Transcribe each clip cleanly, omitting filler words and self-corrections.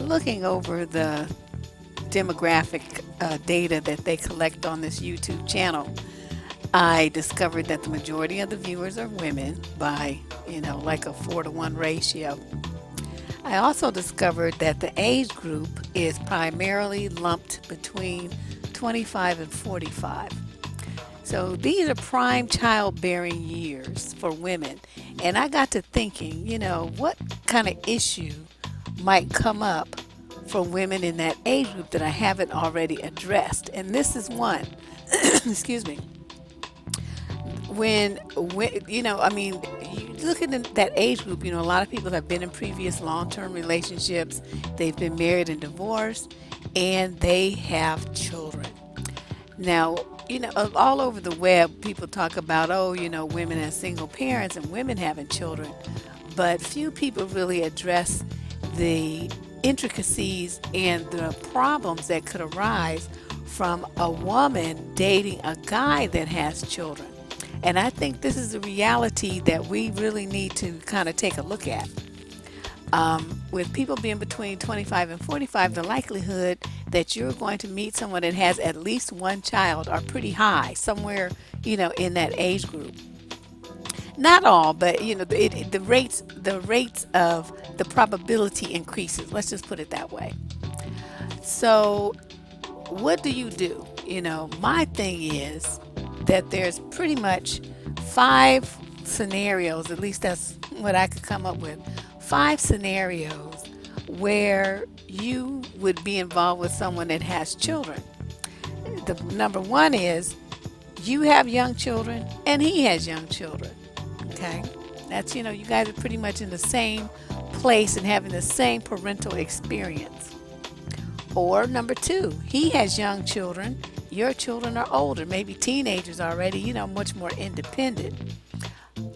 looking over the demographic data that they collect on this YouTube channel, I discovered that the majority of the viewers are women by, like a 4-to-1 ratio. I also discovered that the age group is primarily lumped between 25 and 45. So these are prime childbearing years for women. And I got to thinking, what kind of issue might come up for women in that age group that I haven't already addressed. And this is one. Excuse me. You look at that age group, a lot of people have been in previous long-term relationships. They've been married and divorced, and they have children. Now, all over the web, people talk about, women as single parents and women having children, but few people really address the intricacies and the problems that could arise from a woman dating a guy that has children. And I think this is a reality that we really need to kind of take a look at. With people being between 25 and 45, the likelihood that you're going to meet someone that has at least one child are pretty high, somewhere, in that age group. Not all, but the rates of the probability increases. Let's just put it that way. So, what do you do? My thing is that there's pretty much 5 scenarios, at least that's what I could come up with. 5 scenarios where you would be involved with someone that has children. The number one is you have young children and he has young children. Okay? That's, you guys are pretty much in the same place and having the same parental experience. Or number 2, he has young children, your children are older, maybe teenagers already, much more independent.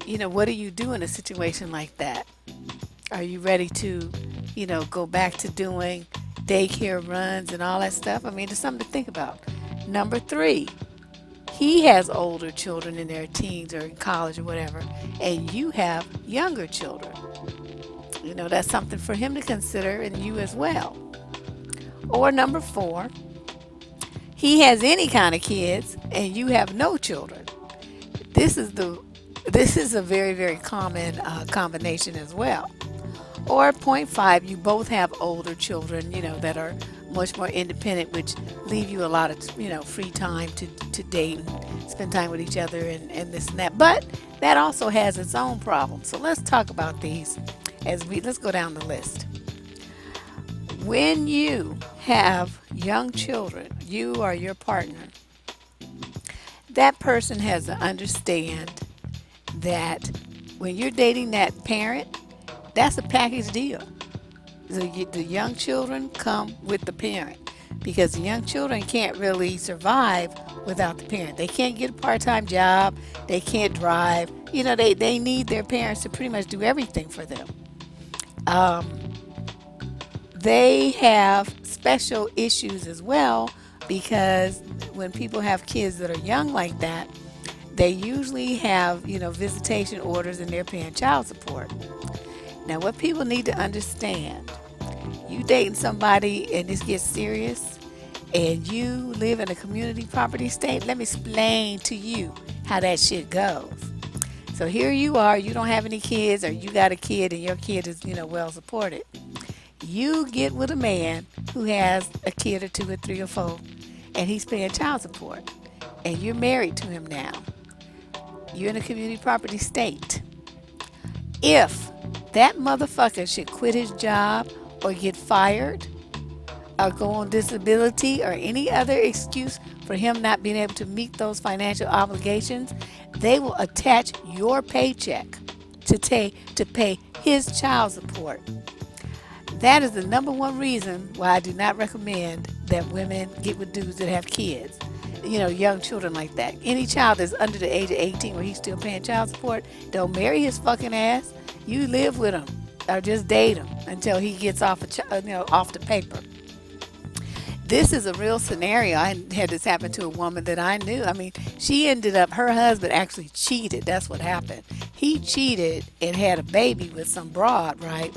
What do you do in a situation like that? Are you ready to, go back to doing daycare runs and all that stuff? I mean, it's something to think about. Number 3, he has older children in their teens or in college or whatever, and you have younger children. That's something for him to consider and you as well. Or number 4, he has any kind of kids and you have no children. This is a very, very common combination as well. Or point 5, you both have older children, that are much more independent, which leave you a lot of, free time to date and spend time with each other and this and that. But that also has its own problems. So let's talk about these let's go down the list. When you have young children, you or your partner, that person has to understand that when you're dating that parent, that's a package deal. The young children come with the parent because the young children can't really survive without the parent. They can't get a part-time job. They can't drive. They need their parents to pretty much do everything for them. They have special issues as well because when people have kids that are young like that, they usually have, visitation orders and they're paying child support. Now, what people need to understand, you dating somebody and this gets serious and you live in a community property state, let me explain to you how that shit goes. So here you are, you don't have any kids or you got a kid and your kid is, well supported. You get with a man who has a kid or 2 or 3 or 4 and he's paying child support and you're married to him now. You're in a community property state. If that motherfucker should quit his job or get fired or go on disability or any other excuse for him not being able to meet those financial obligations, they will attach your paycheck to pay his child support. That is the number one reason why I do not recommend that women get with dudes that have kids. Young children like that. Any child that's under the age of 18 where he's still paying child support, don't marry his fucking ass. You live with him or just date him until he gets off the paper. This is a real scenario. I had this happen to a woman that I knew. I mean, her husband actually cheated. That's what happened. He cheated and had a baby with some broad, right?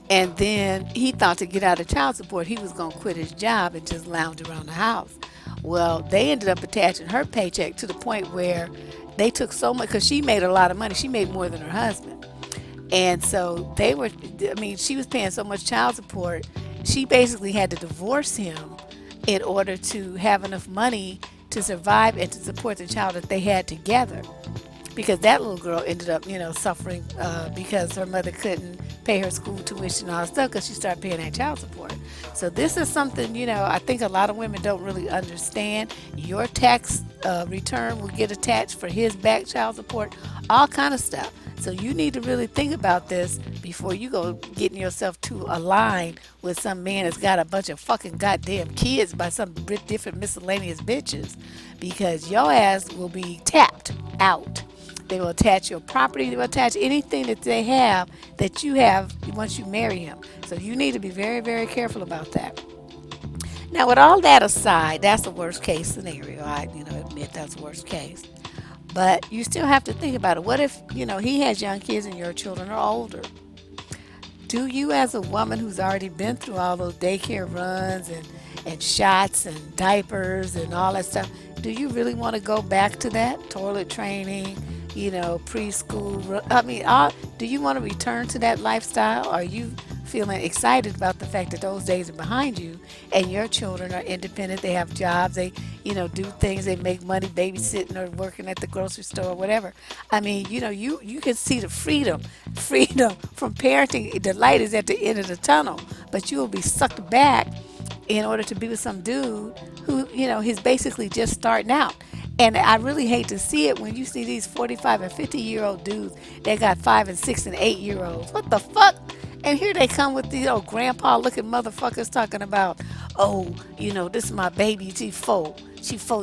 And then he thought to get out of child support, he was going to quit his job and just lounge around the house. Well, they ended up attaching her paycheck to the point where they took so much, because she made a lot of money. She made more than her husband. And so they were, I mean, she was paying so much child support, she basically had to divorce him in order to have enough money to survive and to support the child that they had together, because that little girl ended up, suffering because her mother couldn't pay her school tuition and all that stuff because she started paying that child support. So this is something, I think a lot of women don't really understand. Your tax return will get attached for his back child support, all kind of stuff. So you need to really think about this before you go getting yourself too aligned with some man that's got a bunch of fucking goddamn kids by some different miscellaneous bitches, because your ass will be tapped out. They will attach your property. They will attach anything that they have that you have once you marry him. So you need to be very, very careful about that. Now, with all that aside, that's the worst case scenario. I, admit that's the worst case. But you still have to think about it. What if, he has young kids and your children are older? Do you, as a woman who's already been through all those daycare runs and shots and diapers and all that stuff, do you really want to go back to that toilet training, preschool? I mean, do you want to return to that lifestyle? Are you feeling excited about the fact that those days are behind you and your children are independent? They have jobs. They, do things. They make money babysitting or working at the grocery store or whatever. I mean, you can see the freedom from parenting. The light is at the end of the tunnel, but you will be sucked back in order to be with some dude who, he's basically just starting out. And I really hate to see it when you see these 45 and 50-year-old dudes that got 5 and 6 and 8 year olds. What the fuck? And here they come with these old grandpa looking motherfuckers talking about, oh, this is my baby. She 4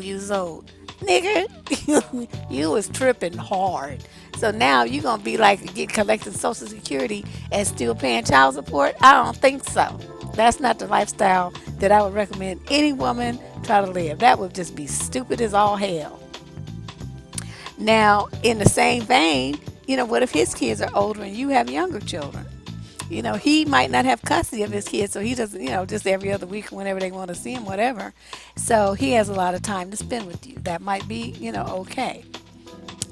years old. Nigga, you was tripping hard. So now you going to be like collecting Social Security and still paying child support? I don't think so. That's not the lifestyle that I would recommend any woman try to live. That would just be stupid as all hell. Now, in the same vein, what if his kids are older and you have younger children? He might not have custody of his kids, so he doesn't, just every other week, whenever they want to see him, whatever. So he has a lot of time to spend with you. That might be, okay.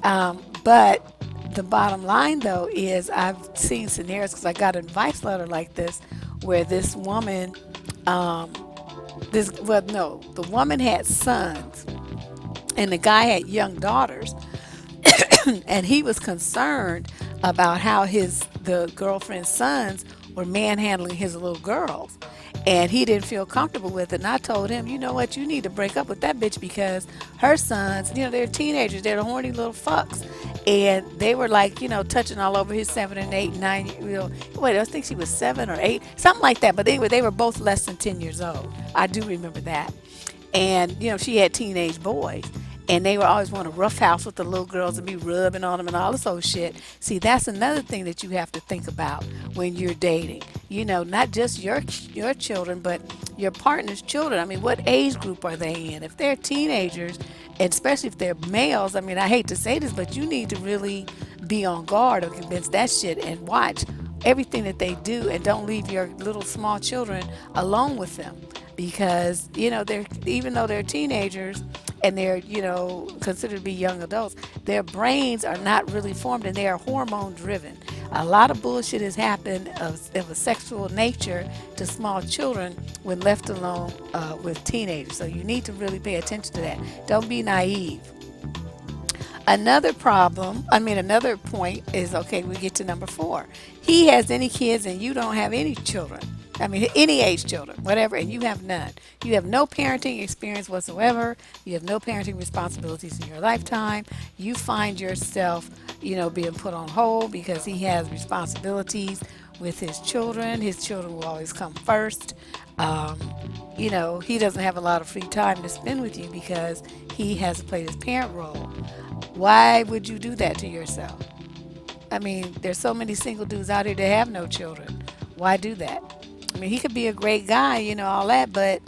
But the bottom line, though, is I've seen scenarios, because I got an advice letter like this, where this woman, the woman had sons, and the guy had young daughters, and he was concerned about how the girlfriend's sons were manhandling his little girls, and he didn't feel comfortable with it. And I told him, you know what, you need to break up with that bitch, because her sons, they're teenagers, they're the horny little fucks, and they were like, touching all over his 7 and 8 and 9 wait, I think she was 7 or 8, something like that. But anyway, they were both less than 10 years old. I do remember that. And she had teenage boys, and they would always want to roughhouse with the little girls and be rubbing on them and all this old shit. See, that's another thing that you have to think about when you're dating. Not just your children, but your partner's children. I mean, what age group are they in? If they're teenagers, and especially if they're males, I mean, I hate to say this, but you need to really be on guard against that shit and watch everything that they do, and don't leave your little small children alone with them, because they're, even though they're teenagers and they're considered to be young adults, their brains are not really formed, and they are hormone driven. A lot of bullshit has happened of a sexual nature to small children when left alone with teenagers. So you need to really pay attention to that. Don't be naive. Another point is, okay, we get to number 4. He has any kids and you don't have any children. I mean, any age children, whatever, and you have none. You have no parenting experience whatsoever. You have no parenting responsibilities in your lifetime. You find yourself, being put on hold because he has responsibilities with his children. His children will always come first. He doesn't have a lot of free time to spend with you because he has to play his parent role. Why would you do that to yourself? I mean, there's so many single dudes out here that have no children. Why do that? I mean, he could be a great guy, all that, but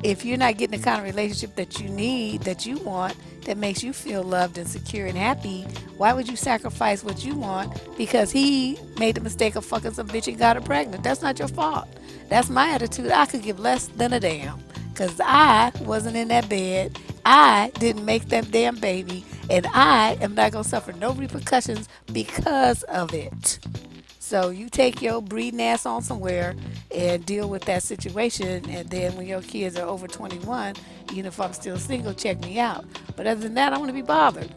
if you're not getting the kind of relationship that you need, that you want, that makes you feel loved and secure and happy, why would you sacrifice what you want because he made the mistake of fucking some bitch and got her pregnant? That's not your fault. That's my attitude. I could give less than a damn because I wasn't in that bed. I didn't make that damn baby, and I am not going to suffer no repercussions because of it. So you take your breeding ass on somewhere and deal with that situation. And then when your kids are over 21, even if I'm still single, check me out. But other than that, I want to be bothered.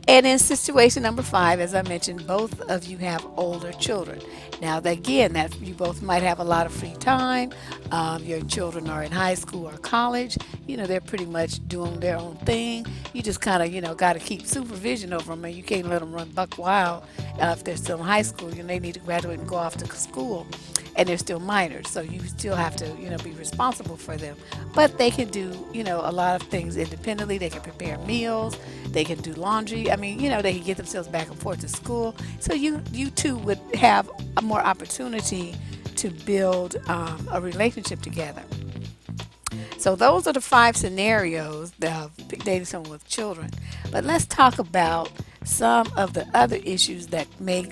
And in situation number 5, as I mentioned, both of you have older children. Now, again, that you both might have a lot of free time. Your children are in high school or college. They're pretty much doing their own thing. You just kind of, got to keep supervision over them, and you can't let them run buck wild if they're still in high school. They need to graduate and go off to school, and they're still minors. So you still have to, be responsible for them. But they can do, a lot of things independently. They can prepare meals. They can do laundry. They can get themselves back and forth to school. So you two would have a more opportunity to build a relationship together. So those are the 5 scenarios of dating someone with children. But let's talk about some of the other issues that may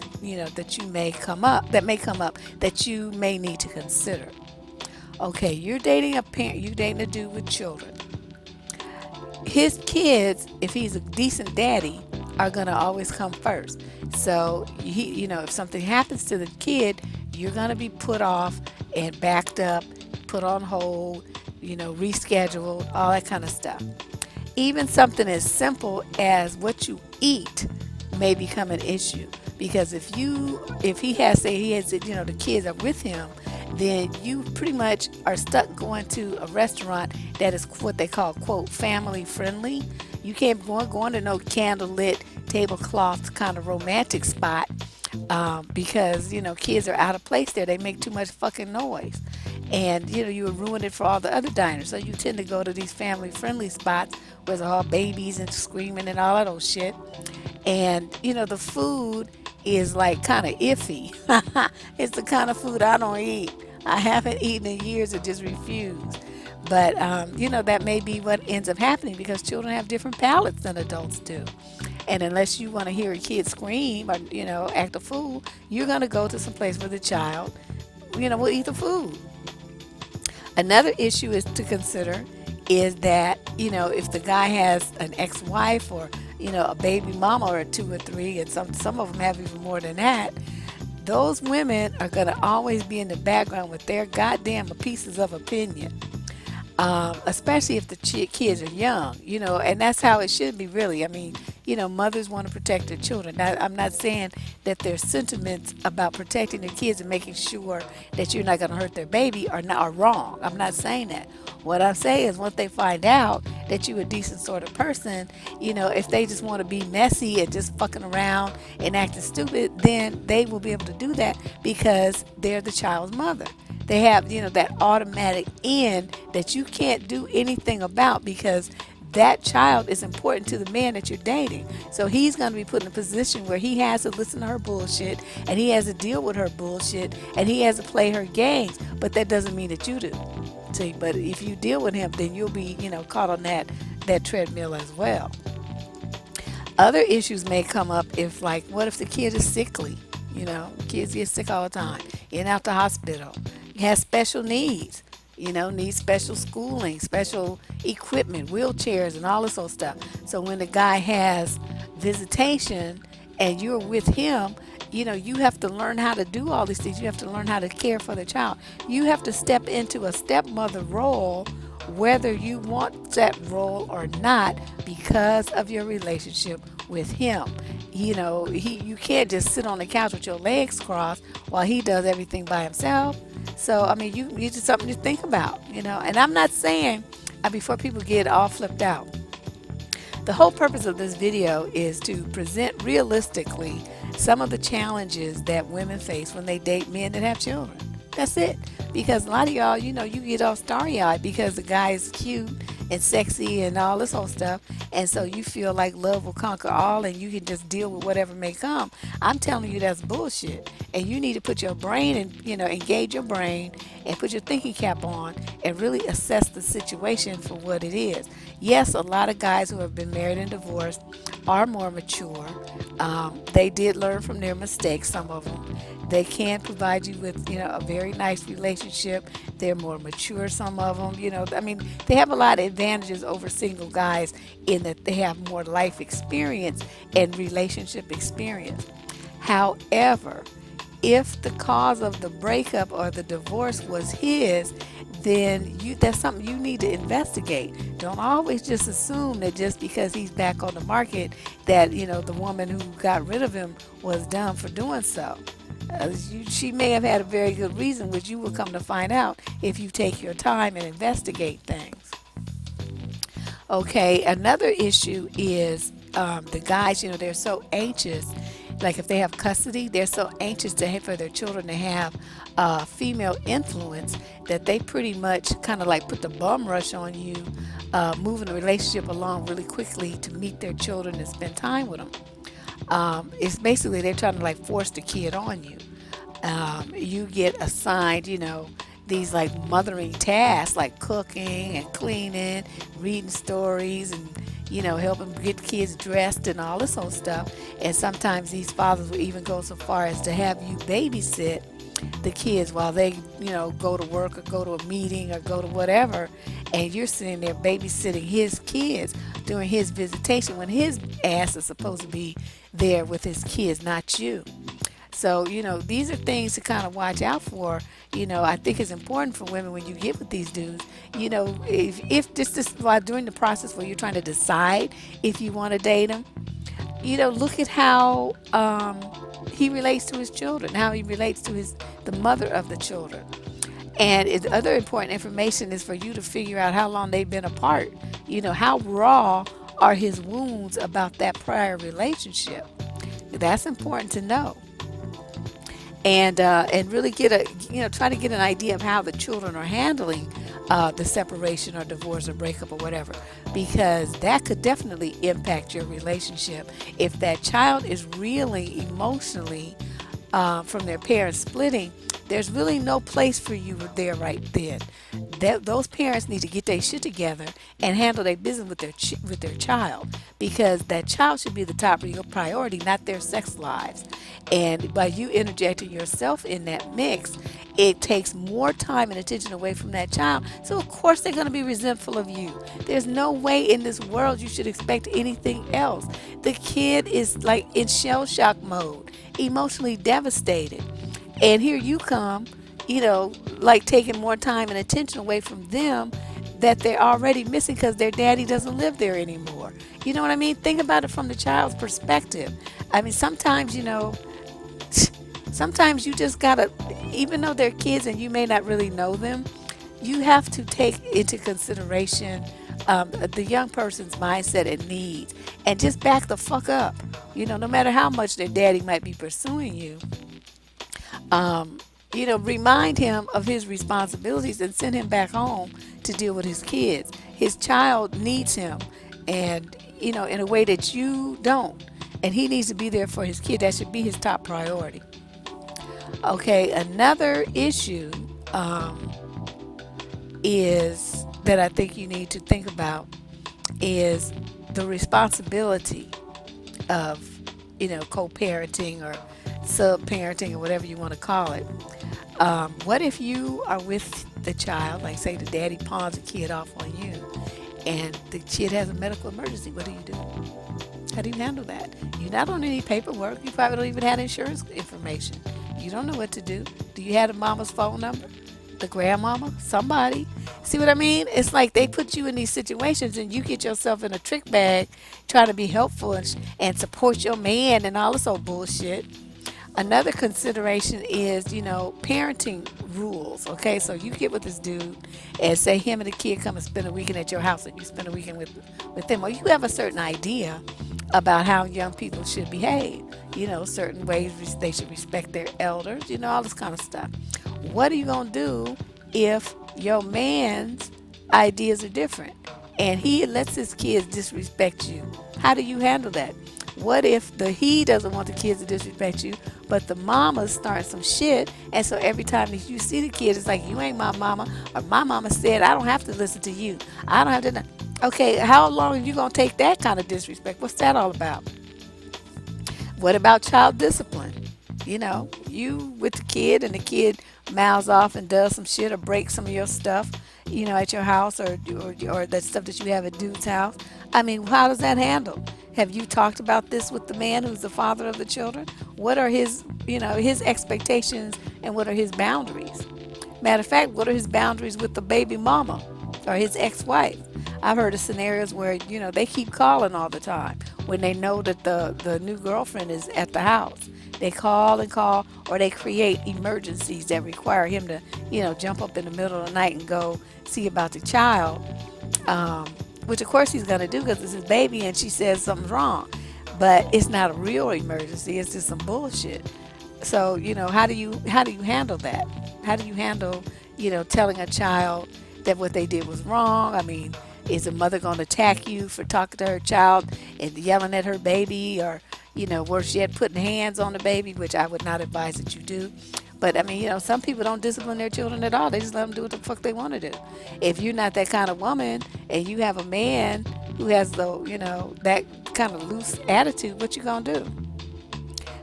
come up that you may need to consider. Okay, you're dating a dude with children. His kids, if he's a decent daddy, are gonna always come first. So if something happens to the kid, you're gonna be put off and backed up, put on hold, rescheduled, all that kind of stuff. Even something as simple as what you eat may become an issue, because if he has the kids are with him, then you pretty much are stuck going to a restaurant that is what they call, quote, family friendly. You can't go into no candlelit tablecloth kind of romantic spot because kids are out of place there. They make too much fucking noise, and you would ruin it for all the other diners. So you tend to go to these family friendly spots where there's all babies and screaming and all that old shit. And the food is like kind of iffy. It's the kind of food I don't eat. I haven't eaten in years and just refuse. But that may be what ends up happening, because children have different palates than adults do. And unless you want to hear a kid scream or act a fool, you're going to go to some place where the child will eat the food. Another issue is to consider is that if the guy has an ex-wife or a baby mama or 2 or 3, and some of them have even more than that, those women are going to always be in the background with their goddamn pieces of opinion. Especially if the kids are young, and that's how it should be, really. Mothers want to protect their children. Now, I'm not saying that their sentiments about protecting their kids and making sure that you're not going to hurt their baby are wrong. I'm not saying that. What I'm saying is, once they find out that you're a decent sort of person, if they just want to be messy and just fucking around and acting stupid, then they will be able to do that because they're the child's mother. They have, that automatic end that you can't do anything about, because that child is important to the man that you're dating. So he's going to be put in a position where he has to listen to her bullshit, and he has to deal with her bullshit, and he has to play her games. But that doesn't mean that you do. See, but if you deal with him, then you'll be, caught on that treadmill as well. Other issues may come up what if the kid is sickly? Kids get sick all the time, in and out the hospital. Has special needs, needs special schooling, special equipment, wheelchairs, and all this old stuff. So when the guy has visitation and you're with him, you have to learn how to do all these things. You have to learn how to care for the child. You have to step into a stepmother role, whether you want that role or not, because of your relationship with him. You can't just sit on the couch with your legs crossed while he does everything by himself. So, you just something to think about, and I'm not saying, before people get all flipped out, the whole purpose of this video is to present realistically some of the challenges that women face when they date men that have children. That's it. Because a lot of y'all, you get all starry-eyed because the guy is cute and sexy and all this whole stuff. And so you feel like love will conquer all and you can just deal with whatever may come. I'm telling you that's bullshit. And you need to put your brain and, engage your brain and put your thinking cap on and really assess the situation for what it is. Yes, a lot of guys who have been married and divorced are more mature. They did learn from their mistakes, some of them. They can provide you with, a very nice relationship. They're more mature, some of them. I mean, they have a lot of advantages over single guys in that they have more life experience and relationship experience. However, if the cause of the breakup or the divorce was his, then that's something you need to investigate. Don't always just assume that just because he's back on the market that, the woman who got rid of him was dumb for doing so. She may have had a very good reason, which you will come to find out if you take your time and investigate things. Okay, another issue is the guys, they're so anxious. Like if they have custody, they're so anxious for their children to have female influence that they pretty much kind of like put the bum rush on you, moving the relationship along really quickly to meet their children and spend time with them. It's basically they're trying to like force the kid on you. You get assigned, these like mothering tasks like cooking and cleaning, reading stories, and helping get kids dressed and all this old stuff. And sometimes these fathers will even go so far as to have you babysit the kids while they, go to work or go to a meeting or go to whatever. And you're sitting there babysitting his kids during his visitation when his ass is supposed to be there with his kids, not you. So, these are things to kind of watch out for. I think it's important for women when you get with these dudes, if this while during the process where you're trying to decide if you want to date him, look at how he relates to his children, how he relates to the mother of the children. And other important information is for you to figure out how long they've been apart. How raw are his wounds about that prior relationship. That's important to know. And really try to get an idea of how the children are handling the separation or divorce or breakup or whatever, because that could definitely impact your relationship. If that child is reeling emotionally from their parents splitting, there's really no place for you there right then. Those parents need to get their shit together and handle their business with their child, because that child should be the top priority, not their sex lives. And by you interjecting yourself in that mix, it takes more time and attention away from that child. So of course they're going to be resentful of you. There's no way in this world you should expect anything else. The kid is like in shell shock mode, emotionally devastated. And here you come, like taking more time and attention away from them that they're already missing because their daddy doesn't live there anymore. You know what I mean? Think about it from the child's perspective. I mean, sometimes, sometimes you just gotta, even though they're kids and you may not really know them, you have to take into consideration the young person's mindset and needs and just back the fuck up. No matter how much their daddy might be pursuing you, remind him of his responsibilities and send him back home to deal with his kids. His child needs him, and, in a way that you don't. And he needs to be there for his kid. That should be his top priority. Okay, another issue is that I think you need to think about is the responsibility of, co-parenting or sub-parenting or whatever you want to call it. What if you are with the child, like say the daddy pawns a kid off on you, and the kid has a medical emergency? What do you do? How do you handle that? You're not on any paperwork. You probably don't even have insurance information. You don't know what to do. Do you have the mama's phone number? The grandmama? Somebody? See what I mean? It's like they put you in these situations and you get yourself in a trick bag trying to be helpful and support your man and all this old bullshit. Another consideration is, parenting rules. Okay, so you get with this dude and say him and the kid come and spend a weekend at your house and you spend a weekend with them. Or you have a certain idea about how young people should behave. Certain ways they should respect their elders, all this kind of stuff. What are you going to do if your man's ideas are different and he lets his kids disrespect you. How do you handle that? What if the he doesn't want the kids to disrespect you, but the mama starts some shit, and so every time that you see the kid, it's like, you ain't my mama, or my mama said I don't have to listen to you. I don't have to. Okay, how long are you gonna take that kind of disrespect? What's that all about? What about child discipline? You with the kid, and the kid mouths off and does some shit or breaks some of your stuff, at your house, or that stuff that you have at dude's house. I mean, how does that handle? Have you talked about this with the man who's the father of the children? What are his expectations, and what are his boundaries? Matter of fact, what are his boundaries with the baby mama or his ex-wife? I've heard of scenarios where, they keep calling all the time when they know that the new girlfriend is at the house. They call and call, or they create emergencies that require him to, jump up in the middle of the night and go see about the child, which of course he's going to do because it's his baby and she says something's wrong. But it's not a real emergency, it's just some bullshit. So, how do you handle that? How do you handle, telling a child that what they did was wrong? I mean, is a mother going to attack you for talking to her child and yelling at her baby, or, worse yet, putting hands on the baby, which I would not advise that you do. But I mean, some people don't discipline their children at all. They just let them do what the fuck they want to do. If you're not that kind of woman and you have a man who has that kind of loose attitude, what you gonna do?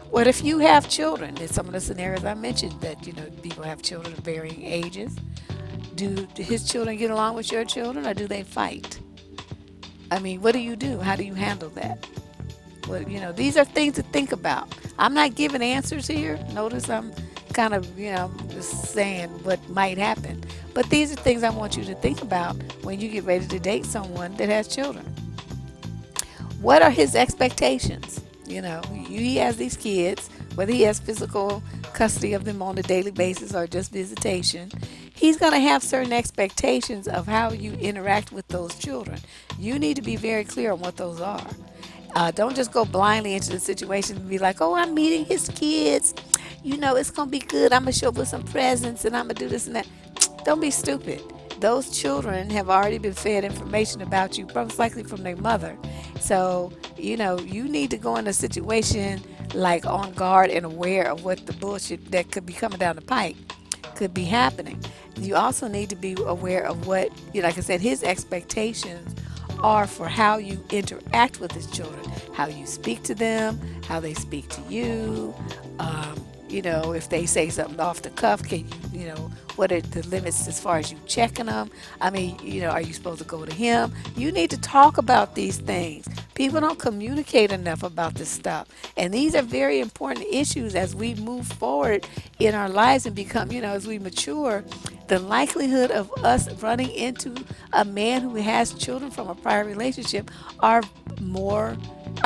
What if you have children? In some of the scenarios I mentioned that, people have children of varying ages. Do his children get along with your children, or do they fight? I mean, what do you do? How do you handle that? Well, these are things to think about. I'm not giving answers here. Notice I'm kind of, just saying what might happen. But these are things I want you to think about when you get ready to date someone that has children. What are his expectations? He has these kids, whether he has physical custody of them on a daily basis or just visitation. He's going to have certain expectations of how you interact with those children. You need to be very clear on what those are. Don't just go blindly into the situation and be like, oh, I'm meeting his kids. It's going to be good. I'm going to show up with some presents and I'm going to do this and that. Don't be stupid. Those children have already been fed information about you, most likely from their mother. So, you need to go in a situation like on guard and aware of what the bullshit that could be coming down the pike could be happening. You also need to be aware of what, like I said, his expectations are for how you interact with his children, how you speak to them, how they speak to you. If they say something off the cuff, can you, what are the limits as far as you checking them? I mean, are you supposed to go to him? You need to talk about these things. People don't communicate enough about this stuff. And these are very important issues as we move forward in our lives and become, as we mature. The likelihood of us running into a man who has children from a prior relationship are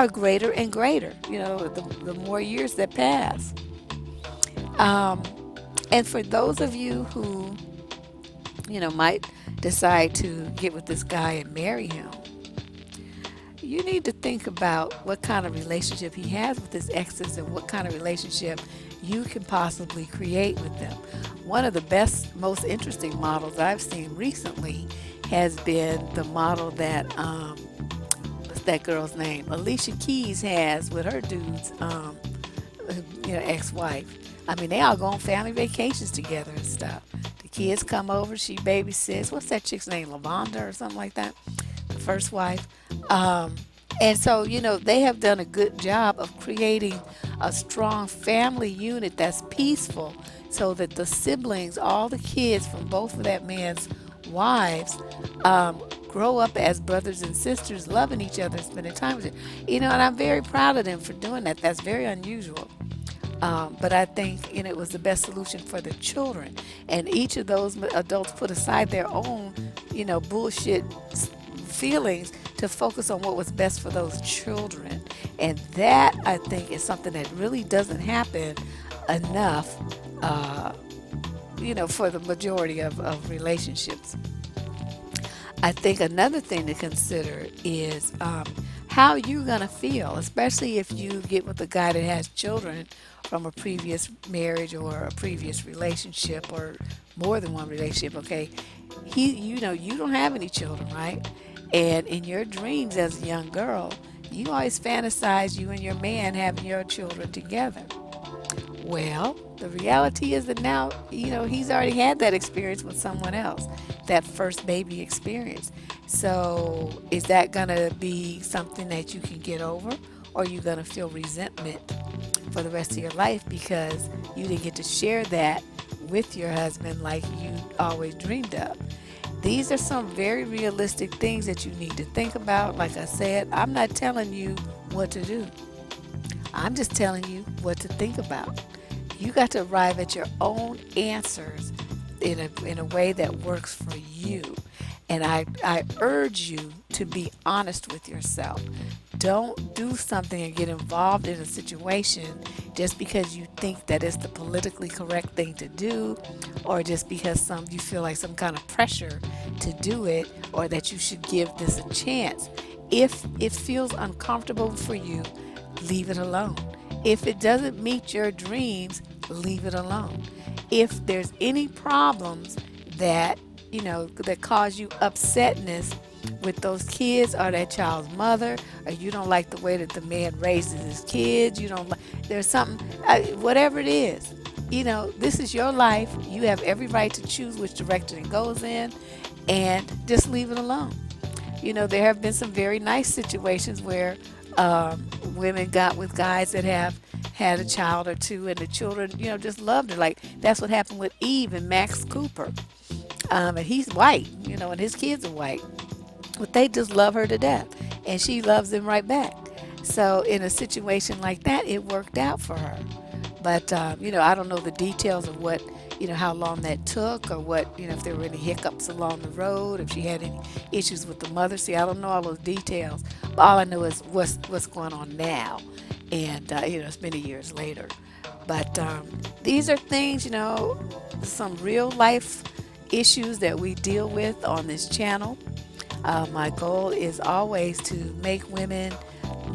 greater and greater, the more years that pass. And for those of you who, might decide to get with this guy and marry him, you need to think about what kind of relationship he has with his exes and what kind of relationship you can possibly create with them. One of the best, most interesting models I've seen recently has been the model that, what's that girl's name? Alicia Keys has with her dude's, ex-wife. I mean, they all go on family vacations together and stuff. The kids come over, she babysits. What's that chick's name? Lavonda or something like that? The first wife. And so, they have done a good job of creating a strong family unit that's peaceful so that the siblings, all the kids from both of that man's wives, grow up as brothers and sisters, loving each other, spending time with it. And I'm very proud of them for doing that. That's very unusual. But I think it was the best solution for the children. And each of those adults put aside their own, bullshit feelings to focus on what was best for those children. And that, I think, is something that really doesn't happen enough, for the majority of relationships. I think another thing to consider is how you're going to feel, especially if you get with a guy that has children from a previous marriage or a previous relationship or more than one relationship, okay? You don't have any children, right? And in your dreams as a young girl, you always fantasize you and your man having your children together. Well, the reality is that now, he's already had that experience with someone else, that first baby experience. So, is that going to be something that you can get over, or are you going to feel resentment for the rest of your life because you didn't get to share that with your husband like you always dreamed of? These are some very realistic things that you need to think about. Like I said, I'm not telling you what to do. I'm just telling you what to think about. You got to arrive at your own answers in a way that works for you. And I urge you to be honest with yourself. Don't do something and get involved in a situation just because you think that it's the politically correct thing to do, or just because you feel like some kind of pressure to do it, or that you should give this a chance. If it feels uncomfortable for you, leave it alone. If it doesn't meet your dreams, leave it alone. If there's any problems that, that cause you upsetness with those kids or that child's mother, or you don't like the way that the man raises his kids, you don't like, there's something, whatever it is, this is your life. You have every right to choose which direction it goes in, and just leave it alone. There have been some very nice situations where women got with guys that have had a child or two, and the children, just loved her. Like, that's what happened with Eve and Max Cooper. And he's white, and his kids are white. But they just love her to death, and she loves them right back. So in a situation like that, it worked out for her. But I don't know the details of what, how long that took, or what, if there were any hiccups along the road, if she had any issues with the mother. See, I don't know all those details. But all I know is what's going on now, and it's many years later. But these are things, some real life issues that we deal with on this channel. My goal is always to make women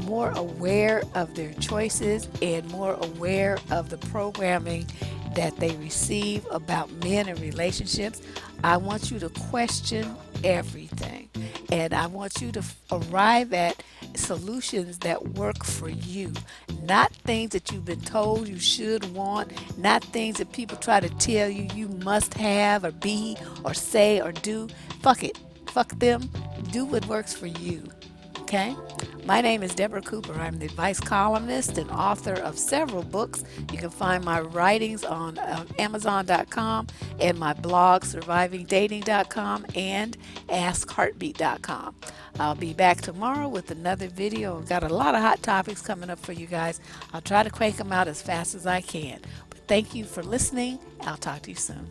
more aware of their choices and more aware of the programming that they receive about men and relationships. I want you to question everything, and I want you to arrive at solutions that work for you, not things that you've been told you should want, not things that people try to tell you you must have or be or say or do. Fuck it. Fuck them. Do what works for you. Okay? My name is Deborah Cooper. I'm the advice columnist and author of several books. You can find my writings on Amazon.com and my blog, survivingdating.com and AskHeartbeat.com. I'll be back tomorrow with another video. I've got a lot of hot topics coming up for you guys. I'll try to crank them out as fast as I can. But thank you for listening. I'll talk to you soon.